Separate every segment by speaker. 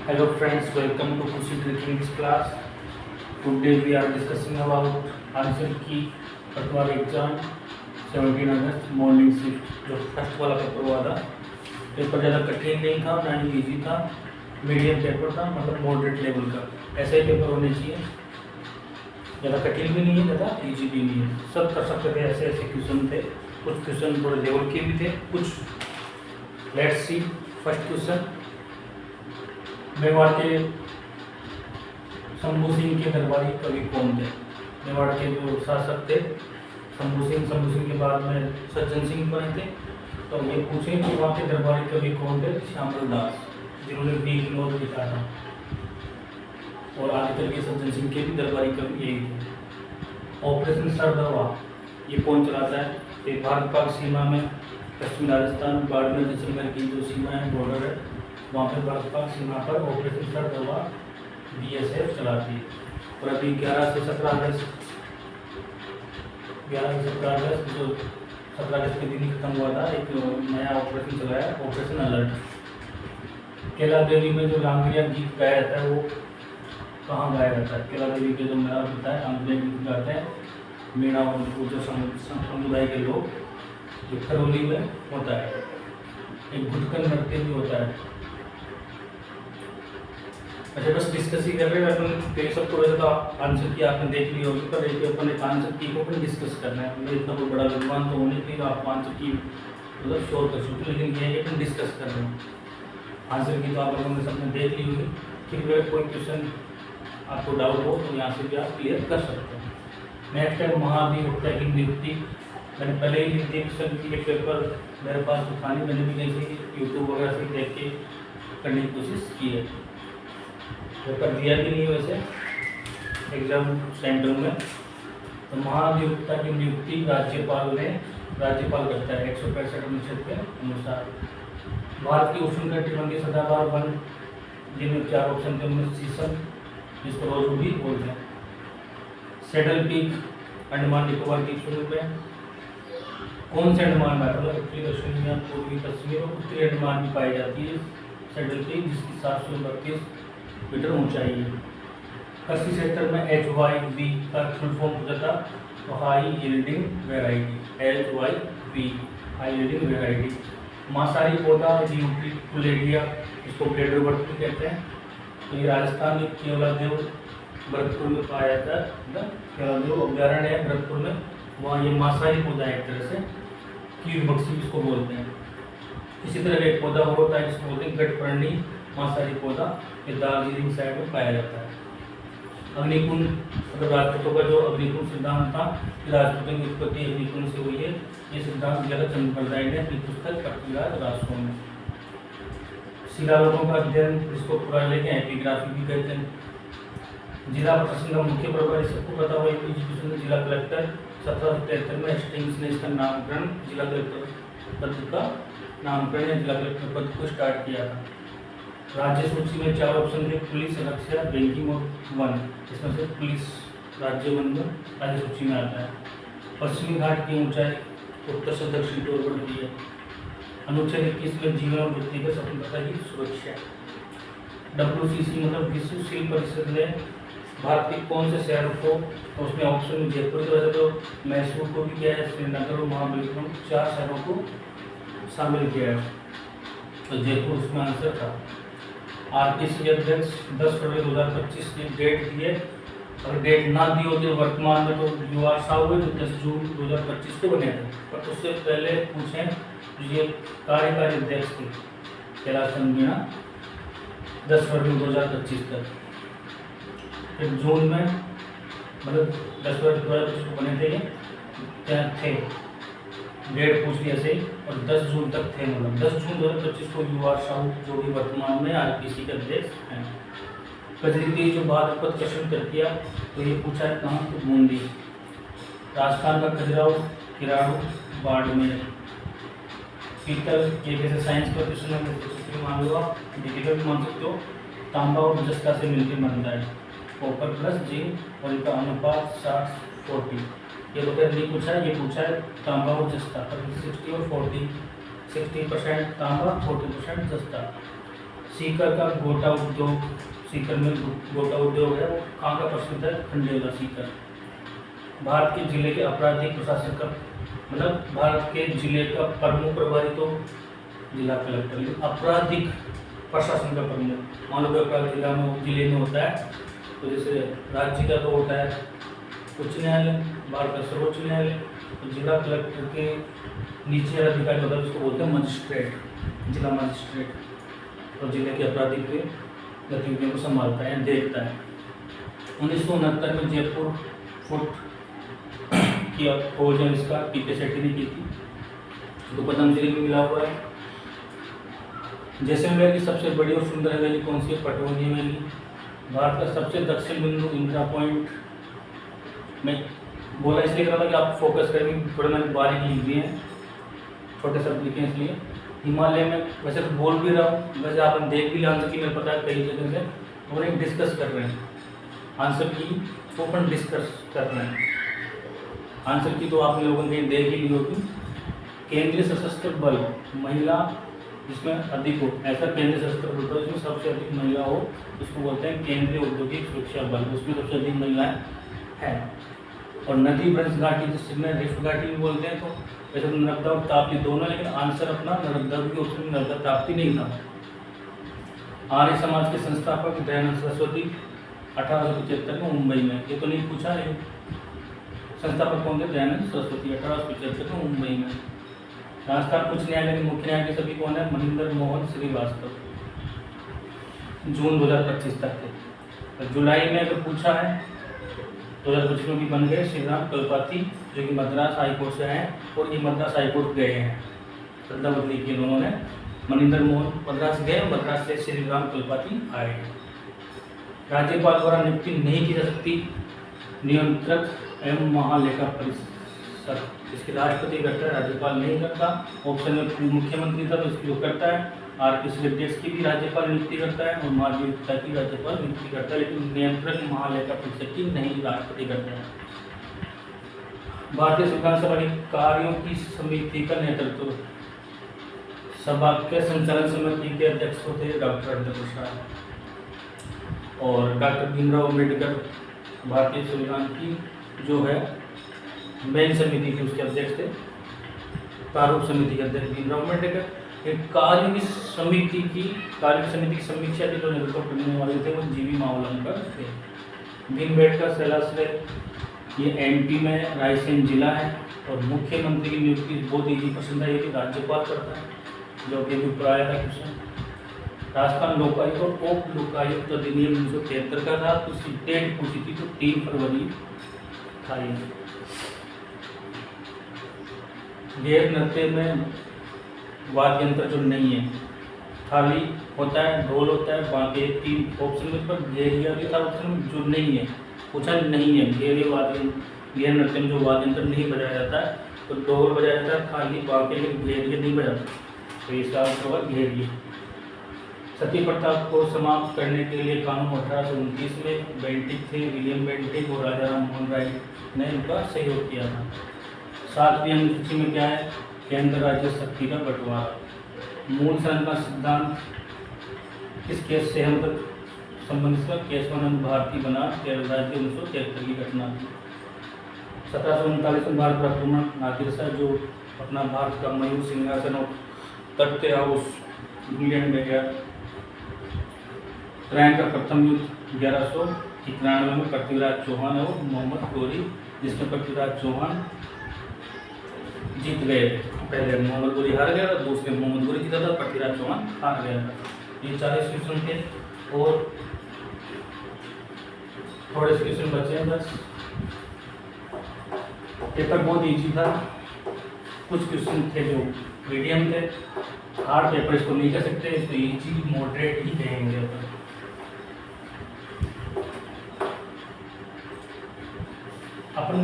Speaker 1: Hello friends, welcome to Kushi Drinking class. Today we are discussing about answer key पटवार exam 17 अगस्त morning shift जो first वाला paper हुआ था। Paper ज़्यादा कठिन नहीं था, ना ही ईजी था, मीडियम पेपर था, मतलब मॉडरेट लेवल का। ऐसा ही पेपर होने चाहिए, ज़्यादा कठिन भी नहीं है, ज़्यादा ईजी भी नहीं है, सब कर सकते थे। ऐसे ऐसे क्वेश्चन थे, कुछ क्वेश्चन थोड़े लेवल के भी थे, कुछ let's see. First question, Mewar के शंभू सिंह के दरबारी कवि कौन थे? मेवाड़ के जो शासक थे शंभू सिंह के बाद में सज्जन सिंह बने थे। तो ये पूछे कि वहाँ के दरबारी कवि कौन थे? श्यामल दास, जिन्होंने बीग नोट लिखा था। और आगे चल के सज्जन सिंह के भी दरबारी कवि यही थे। ऑपरेशन सरदवा ये कौन चलाता है? ये भारत पाक सीमा में पश्चिमी राजस्थान बाड़मेर जैसलमेर की जो सीमा है, बॉर्डर है, वहाँ पर भारत पाक सीमा पर ऑपरेशन सरदवा BSF चलाती है। और अभी 11 से 17 अगस्त जो 17 अगस्त के दिन ही खत्म हुआ था, एक नया ऑपरेशन चलाया, ऑपरेशन अलर्ट। केला देवी में जो रामगिरिया गीत गाया जाता है वो कहाँ गाया जाता है? केला देवी के जो मेरा होता है रामगिरिया गीत गाते हैं मीणा और जो समुदाय के लोग, जो खरौली में होता है। एक घुटकन नृत्य भी होता है। अच्छा, बस डिस्कस ही कर रहे हैं अपन। सबको वैसे तो आंसर की आपने देख ली होगी, पर एक अपन एक आंसर की को अपन डिस्कस करना है। मैं इतना कोई बड़ा विद्वान तो होने के लिए आप आंसर की मतलब शोर कर सकते, लेकिन ये है कि अपन डिस्कस कर रहे हैं। आंसर की तो आप लोगों ने सबने देख ली होगी। फिर भी कोई क्वेश्चन आपको डाउट हो तो यहाँ से भी आप क्लियर कर सकते हैं। नेक्स्ट है महाधिवक्ता की नियुक्ति। मैंने पहले ही लिख दिया क्वेश्चन की पेपर मेरे पास तो था नहीं, मैंने भी नहीं यूट्यूब वगैरह से देख के करने की कोशिश की है। पेपर दिया भी नहीं वैसे एग्जाम सेंटर में। तो महाधिवक्ता की नियुक्ति राज्यपाल करता है 165 अनुच्छेद के अनुसार। भारत की उष्णकटिबंधीय सदाबहार वन जिनमें 4 ऑप्शन थे उनमें शीशम, जिसको रोजवुडी बोलते हैं। सेडल पीक अंडमान निकोबार द्वीप समूह में कौन से अंडमान में, मतलब उत्तरी दक्षिणी या पूर्वी पश्चिमी और उत्तरी अंडमान में पाई जाती है सेडल पीक, जिसकी 732 मीटर ऊंचाई है। कृषि क्षेत्र में HYV का फुल फॉर्म हो जाता तो high yielding variety, HYV high yielding variety. मांसाहारी पौधा यूट्रिकुलेरिया, इसको ब्लेडर वर्ड भी कहते हैं। तो ये राजस्थान में केवलादेव भरतपुर में पाया जाता है। केवलादेव अभ्यारण्य है भरतपुर में, वहाँ ये मांसाहारी पौधा है, एक तरह से कीट बक्सी इसको बोलते हैं। इसी तरह एक पौधा होता है जिसको बोलते हैं गठपर्णी मांसाहारी पौधा, ये दार्जिलिंग साइड में पाया जाता है। अग्निकुंड, मतलब राजपूतों का जो अग्निकुंड सिद्धांत था कि राजपूतों की उत्पत्ति अग्निकुंड से हुई है, ये सिद्धांत दिया था चंद्रप्रदाय ने अपनी पुस्तक पृथ्वीराज राष्ट्रों में। शिलालेखों का अध्ययन, जिसको पुराने के एपिग्राफी भी कहते हैं। जिला प्रशासन का मुख्य प्रभारी सबको पता हुआ एजुकेशन जिला कलेक्टर। 1773 में हेस्टिंग्स ने इसका नामकरण जिला कलेक्टर पद का नामकरण जिला कलेक्टर पद को स्टार्ट किया था। राज्य सूची में 4 ऑप्शन थे, पुलिस, रक्षा, बैंकिंग और वन। इसमें से पुलिस राज्य वन में राज्य सूची में आता है। पश्चिमी घाट की ऊंचाई उत्तर से दक्षिण की ओर बढ़ती है। अनुच्छेद 21 में जीवन और व्यक्तिगत स्वतंत्रता की सुरक्षा। WCC मतलब विश्व शिल्प परिषद ने भारत के कौन से शहरों को, तो उसमें ऑप्शन में जयपुर की वजह तो मैसूर को भी किया है, श्रीनगर और महाबलीपुरम 4 शहरों को शामिल किया है, तो जयपुर उसमें आंसर था। RTC अध्यक्ष 10 फरवरी 2025 की डेट दी है। अगर डेट ना दी होती तो वर्तमान में तो युवा साहु हुए जो 10 जून 2025 को बने थे, पर उससे पहले पूछें ये कार्यकारी अध्यक्ष थे कैलाश चंद्र मीणा 10 फरवरी 2025 तक। फिर जून में मतलब 10 फरवरी 2025 को बने थे, क्या थे डेट पूछ लिया से, और 10 जून तक थे, मतलब 10 जून 2025 को युवा साहु जो भी वर्तमान में RTC के अध्यक्ष हैं। कजरी की जो बाद पद प्रश्न कर दिया तो ये पूछा है कहाँ, तो बूंदी। राजस्थान का खजुराहो, किराड़ू, बाड़मेर। पीतल, ये कैसे साइंस का क्वेश्चन है, मान लो आप डिफिकल्ट मान सकते हो। तांबा और जस्ता से मिलकर बनता है कॉपर प्लस जिंक, और इनका अनुपात 60-40। ये वगैरह नहीं पूछा है, ये पूछा है तांबा और जस्ता पर 60 और 40, 60% तांबा 40% जस्ता। सीकर का गोटा उद्योग, सीकर में गोटा उद्योग है, वो कहाँ का प्रसिद्ध है? खंडेला सीकर। भारत के जिले के आपराधिक प्रशासन का मतलब भारत के जिले का प्रमुख प्रभारी तो जिला कलेक्टर, लेकिन आपराधिक प्रशासन का प्रमुख मान लो कोई अपराध जिले में होता है तो जैसे राज्य का तो होता है उच्च न्यायालय, भारत का सर्वोच्च न्यायालय, तो जिला कलेक्टर के नीचे अधिकारी होता है उसको बोलते हैं मजिस्ट्रेट, जिला मजिस्ट्रेट, और जिले के आपराधिक के गतिविधियों को संभालता है, देखता है। 1969 में जयपुर फुट की खोज है इसका पीके सेठी ने की थी, तो पद्मश्री में मिला हुआ है। जैसलमेर की सबसे बड़ी और सुंदर हवेली कौन सी है? पटौदी हवेली। भारत का सबसे दक्षिण बिंदु इंदिरा पॉइंट, मैं बोला इसलिए कर रहा था कि आप फोकस करेंगे, थोड़े मैंने बारीक लिख दिए हैं, छोटे शब्द लिखे हैं इसलिए। हिमालय में वैसे तो बोल भी रहा हूँ, वैसे आपने देख भी लिया आंसर की, मेरे पता है कई जगह से, और एक डिस्कस कर रहे हैं आंसर की, ओपन डिस्कस कर रहे हैं आंसर की, तो आप लोगों ने देख ही ली होगी। केंद्रीय सशस्त्र बल महिला जिसमें अधिक हो, ऐसा केंद्रीय सशस्त्र बल होता है जिसमें सबसे अधिक महिला हो, उसको बोलते हैं केंद्रीय औद्योगिक सुरक्षा बल, उसमें सबसे अधिक महिलाएं हैं। और नदी ब्रज घाटी जिसमें रिफ्ट घाटी भी बोलते हैं, तो वैसे तो नर्मदा और ताप्ती दोनों, लेकिन आंसर अपना नर्मदा भी ऑप्शन में नर्मदा ताप्ती नहीं था। आर्य समाज के संस्थापक दयानंद सरस्वती 1875 में मुंबई में, ये तो नहीं पूछा है, संस्थापक कौन थे? दयानंद सरस्वती 1875 में मुंबई में। राजस्थान उच्च न्यायालय के मुख्य न्यायाधीश अभी कौन है? मनिंदर मोहन श्रीवास्तव, जून 2025 तक थे। जुलाई में अगर पूछा है 2025 में भी बन गए श्रीराम कलपाती, जो कि मद्रास हाईकोर्ट से हैं, और ये मद्रास हाईकोर्ट गए हैं, सत्ता बदली की उन्होंने। मनिंदर मोहन मद्रास गए, मद्रास से श्रीराम कलपाती आए। राज्यपाल द्वारा नियुक्ति नहीं की जा सकती नियंत्रक एवं महालेखा परिषद, इसके राष्ट्रपति करता है, राज्यपाल नहीं करता। ऑप्शन में मुख्यमंत्री था तो इसकी वो करता है। आरपीसी अध्यक्ष की भी राज्यपाल नियुक्ति करता है और महाधिवक्ता की राज्यपाल नियुक्ति करता है, लेकिन नियंत्रक महालेखा परिषद की नहीं, राष्ट्रपति करता है। भारतीय संविधान सभा के कार्यों की समिति का नेतृत्व, सभा के संचालन समिति के अध्यक्ष होते हैं डॉक्टर अमृत प्रसाद, और डॉक्टर भीमराव अम्बेडकर भारतीय संविधान की जो है मेन समिति थी उसके अध्यक्ष थे, प्रारूप समिति के अध्यक्ष भीमराव अम्बेडकर। कार्य की समिति की समीक्षा के जो नेतृत्व करने वाले थे वो जीवी मावलंकर थे। भीमबेटका शैलाश्रय ये एमपी में रायसेन जिला है, और मुख्यमंत्री की नियुक्ति बहुत ईजी पसंद है, ये कि राज्यपाल करता है, जो कि अभी प्राय है क्वेश्चन। राजस्थान लोकायुक्त और उप लोकायुक्त अधिनियम 1973 का था, तो उसकी डेट पूछी थी तो 3 फरवरी था ये। गैर नृत्य में वाद्य यंत्र जो नहीं है, थाली होता है, ढोल होता है, बाकी 3 ऑप्शन में, पर घेरिया भी था ऑप्शन में जो नहीं है, पूछा नहीं है। गैर नृत्य में जो वाद्य यंत्र नहीं बजाया जाता है, तो ढोल बजाया जाता है, थाली, बाकी घेरिया नहीं बजाता, तो इसका आंसर होगा घेरिया। सती प्रथा को समाप्त करने के लिए कानून 1829 में बेंटिक थे, विलियम बेंटिक और राजा राम मोहन राय ने उनका सहयोग किया था। 7वीं अनुसूची में क्या है? केंद्र राज्य शक्ति का बंटवारा। मूल संरचना सिद्धांत किस केस से हम तक संबंधित का? केशवानंद भारती बना केरल राज्य 1973 की घटना थी। 1739 में भारत पर आक्रमण, नादिर शाह जो अपना भारत का मयूर सिंहासन और तख्त हाउस इंग्लैंड में गया। त्रैन का प्रथम युद्ध 1191 में पृथ्वीराज चौहान और मोहम्मद गौरी, जिसमें पृथ्वीराज चौहान जीत गए। पहले मोहम्मद गौरी हार गया था, दूसरे मोहम्मद गौरी जीता था, पृथ्वीराज चौहान हार गया था। ये 40 क्वेश्चन थे और थोड़े से क्वेश्चन बचे हैं बस। पेपर बहुत इजी था, कुछ क्वेश्चन थे जो मीडियम थे, हार्ड पेपर इसको नहीं कह सकते, इसको इजी मॉडरेट ही कहेंगे। अपन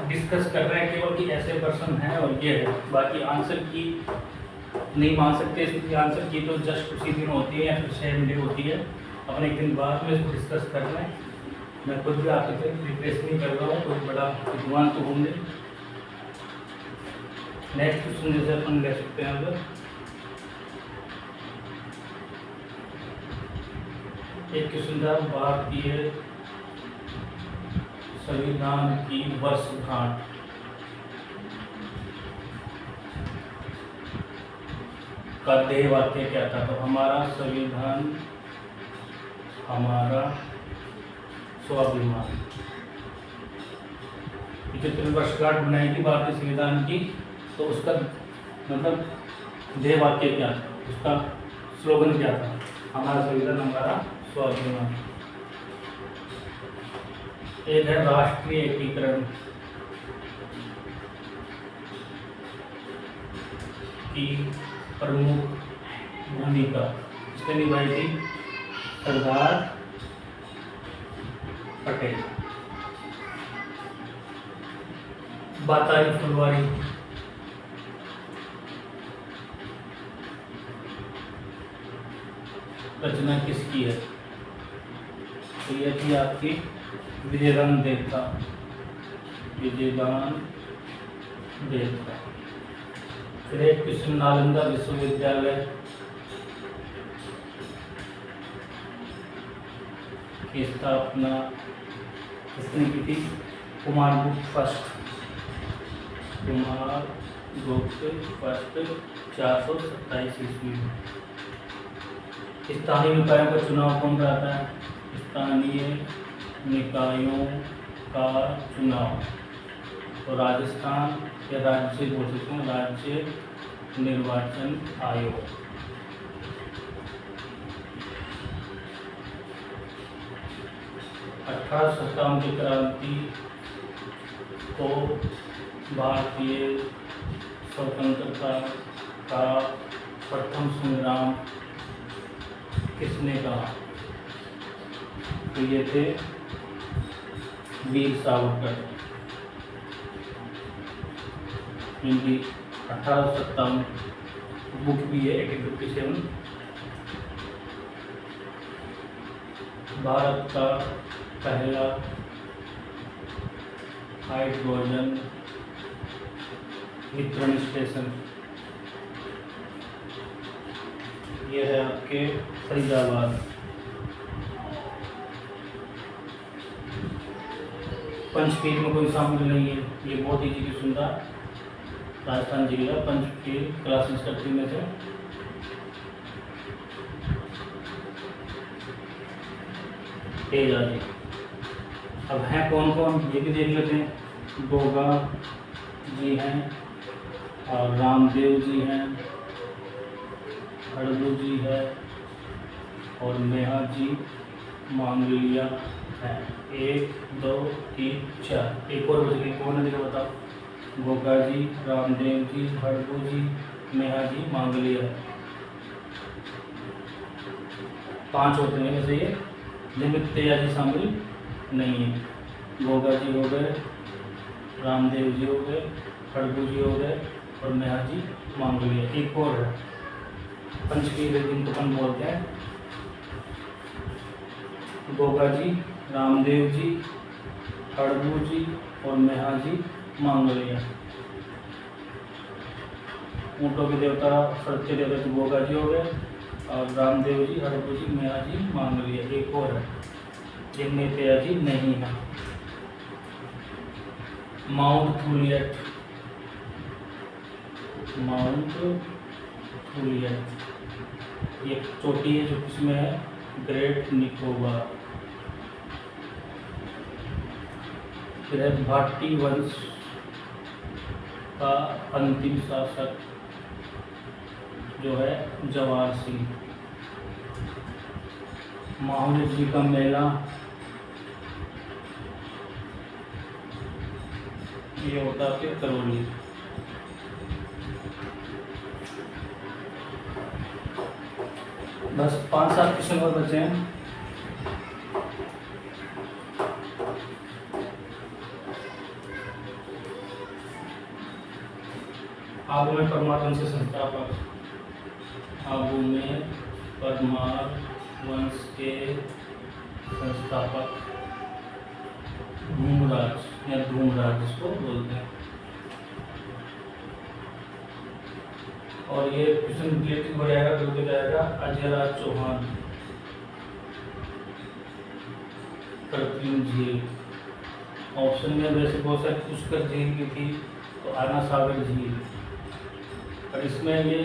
Speaker 1: डिस्कस कर रहे हैं केवल कि ऐसे पर्सन हैं और ये है, बाकी आंसर की नहीं मान सकते, इसकी आंसर की तो जस्ट उसी दिन होती है या फिर सेम डे होती है। अपन एक दिन बाद में इसको डिस्कस कर रहे हैं। मैं खुद भी आपके रिप्लेस नहीं कर रहा हूँ, कोई बड़ा विद्वान तो होंगे। नेक्स्ट क्वेश्चन जैसे अपन ले सकते हैं अगर एक क्वेश्चन था भारतीय संविधान की वर्षगांठ का ध्येय वाक्य क्या था? तो हमारा संविधान हमारा स्वाभिमान। 75वीं वर्षगांठ बनाई थी भारतीय संविधान की, तो उसका मतलब ध्येय वाक्य क्या था, उसका स्लोगन क्या था? हमारा संविधान हमारा स्वाभिमान। एक है राष्ट्रीय एकीकरण की प्रमुख भूमिका किसने निभाई थी? सरदार पटेल। बातारी फुलवारी रचना किसकी है? तो यह थी आपकी विजयदान देवता, विजयदान देवता। फिर एक क्वेश्चन, नालंदा विश्वविद्यालय की स्थापना किसने की थी? कुमारगुप्त फर्स्ट, कुमारगुप्त फर्स्ट 427 ईस्वी में। स्थानीय निकायों का चुनाव कौन कराता है? स्थानीय निकायों का चुनाव तो राजस्थान या राज्य बोल सकते हैं, राज्य निर्वाचन आयोग। सत्तावन की क्रांति को भारतीय स्वतंत्रता का प्रथम संग्राम किसने कहा? तो ये थे वीर सावरकर। इनकी 1857 बुक भी है 1857। भारत का पहला हाइड्रोजन वितरण स्टेशन ये है आपके फरीदाबाद। पंचपीर में कोई शामिल नहीं है, ये बहुत इजी क्वेश्चन था। राजस्थान जिला पंचपीर क्लास इंस्ट्रक्टिव में से। तेज आदि अब हैं कौन कौन ये भी देख लेते हैं। गोगा जी हैं और रामदेव जी हैं, हड़बू जी है और मेहा जी मांगलिया है। 1 2 3 4 एक और बच गए, कौन है देखो बताओ। गोगा जी, रामदेव जी, हड़बू जी, मेहा जी, मांगलिया। 5 होते हैं वैसे ये, जिनमें तेजा जी शामिल नहीं है। गोगा जी हो गए, रामदेव जी हो गए, हड़बू जी हो गए और मेहा जी मांगलिया। एक और है पंचपीर जिनको अपन बोलते हैं। गोगा जी, रामदेव जी, हड़बू जी और मेहा जी मांगलिया। ऊँटों के देवता सत्य देवता तो गोगा जी हो गए और रामदेव जी, हड़बू जी, मेहा जी मांगलिया। एक और है जिनमें तेजा जी नहीं है। माउंट थूलियट, माउंट थूलियट ये चोटी है जो किसमें है? ग्रेट निकोबार। फिर है भाटी वंश का अंतिम शासक जो है जवाहर सिंह। माहौल जी का मेला ये होता है करौली। बस 5-7 क्वेश्चन और बचे हैं। आबू में परमार वंश के संस्थापक, आबू में परमार वंश के संस्थापक धूमराज या धूमराज जिसको बोलते हैं। और ये क्वेश्चन रिलेटिव हो जाएगा, जो जाएगा अजयराज चौहान। कर्तव्य झील। ऑप्शन में वैसे बहुत सारी पुष्कर झील भी थी, तो आना सागर झील, पर इसमें ये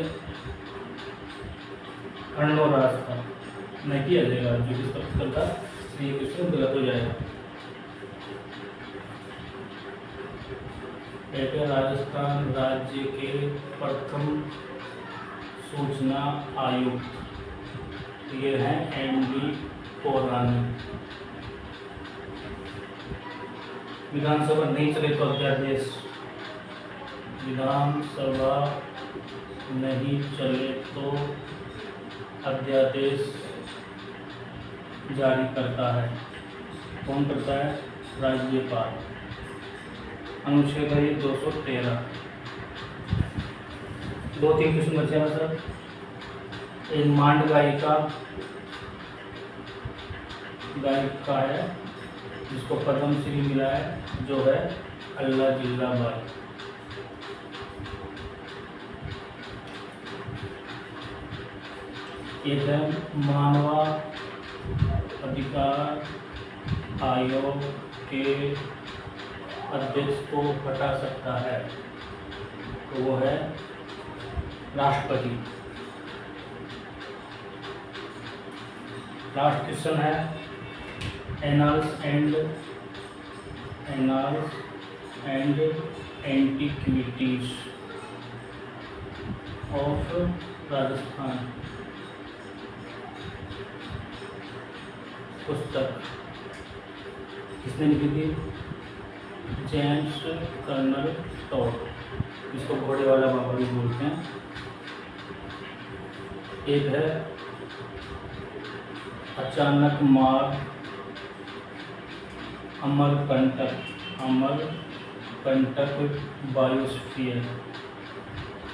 Speaker 1: अर्णोराज था, नहीं किया जाएगा जो कि इसका उत्तर था, इसलिए क्वेश्चन गलत हो जाएगा। एक है राजस्थान राज्य के प्रथम सूचना आयुक्त, ये हैं एम.डी. पौराणिक। विधानसभा नहीं चले तो अध्यादेश, विधानसभा नहीं चले तो अध्यादेश जारी करता है, कौन करता है? राज्यपाल। अनुच्छेद है 213। 2-3 क्वेश्चन बचे हैं सर। एक मांड गायिका है जिसको पद्म श्री मिला है, जो है अल्लाह जिल्ला बाई। एक है मानवा अधिकार आयोग के अध्यक्ष को हटा सकता है, तो वो है राष्ट्रपति। लास्ट क्वेश्चन है annals and antiquities of Rajasthan पुस्तक किसने लिखी थी? जेम्स कर्नल टॉड, जिसको घोड़े वाला बाबा भी बोलते हैं। एक है अचानक मार अमरकंटक बायोस्फीयर,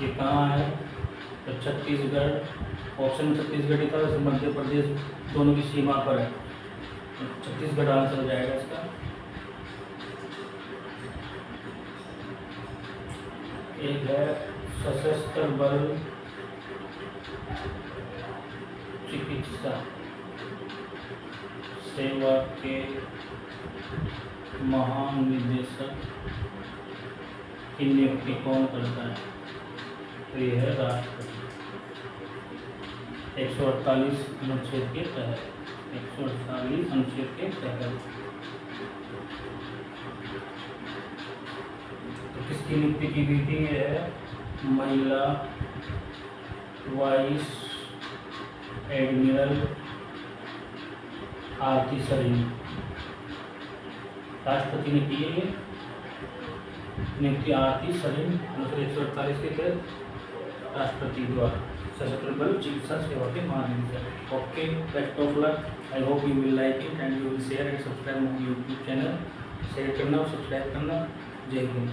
Speaker 1: ये कहाँ है? तो छत्तीसगढ़। ऑप्शन छत्तीसगढ़ ही था, वैसे मध्य प्रदेश दोनों की सीमा पर है, तो छत्तीसगढ़ आंसर हो जाएगा इसका। एक है सशस्त्र बल चिकित्सा सेवा के महानिदेशक की नियुक्ति कौन करता है? तो ये है राष्ट्रपति। 148 अनुच्छेद के तहत, 148 अनुच्छेद के तहत। तो किसकी नियुक्ति की गई थी? ये है महिला वाइस एडमिरल आरती सरीन। राष्ट्रपति ने की है नियुक्ति आरती सरीन अनुच्छेद 148 के तहत राष्ट्रपति द्वारा, सशस्त्र बल चिकित्सा सेवा के महानिदेशक। Okay, best of luck. I hope you will like it and you will share and subscribe my YouTube channel. Share करना और सब्सक्राइब करना। जय हिंद।